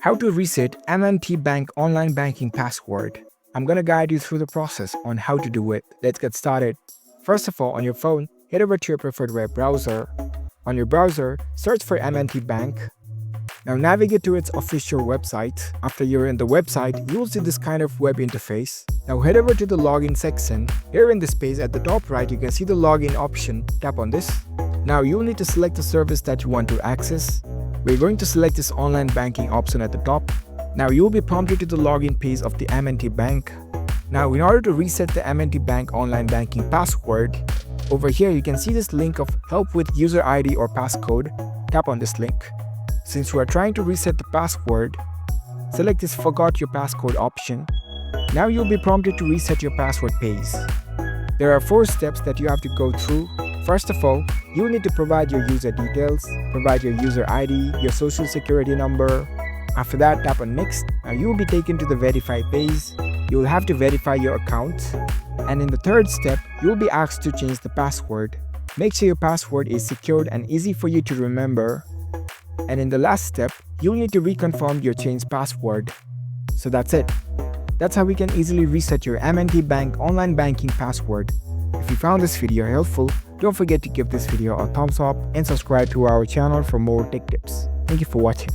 How to reset M&T Bank online banking password. I'm gonna guide you through the process on how to do it. Let's get started. First of all, on your phone, head over to your preferred web browser. On your browser, search for M&T Bank. Now navigate to its official website. After you're in the website, you will see this kind of web interface. Now head over to the login section. Here in this page at the top right, you can see the login option. Tap on this. Now you will need to select the service that you want to access. We're going to select this online banking option at the top. Now you will be prompted to the login page of the M&T Bank. Now in order to reset the M&T Bank online banking password, over here you can see this link of help with user ID or passcode. Tap on this link. Since you are trying to reset the password, select this forgot your passcode option. Now you'll be prompted to reset your password page. There are 4 steps that you have to go through. First of all, you will need to provide your user details, provide your user ID, your social security number. After that, tap on next. Now you will be taken to the verify page. You will have to verify your account. And in the third step, you will be asked to change the password. Make sure your password is secured and easy for you to remember. And in the last step, you'll need to reconfirm your changed password. So that's it. That's how we can easily reset your M&T Bank online banking password. If you found this video helpful, don't forget to give this video a thumbs up and subscribe to our channel for more tech tips. Thank you for watching.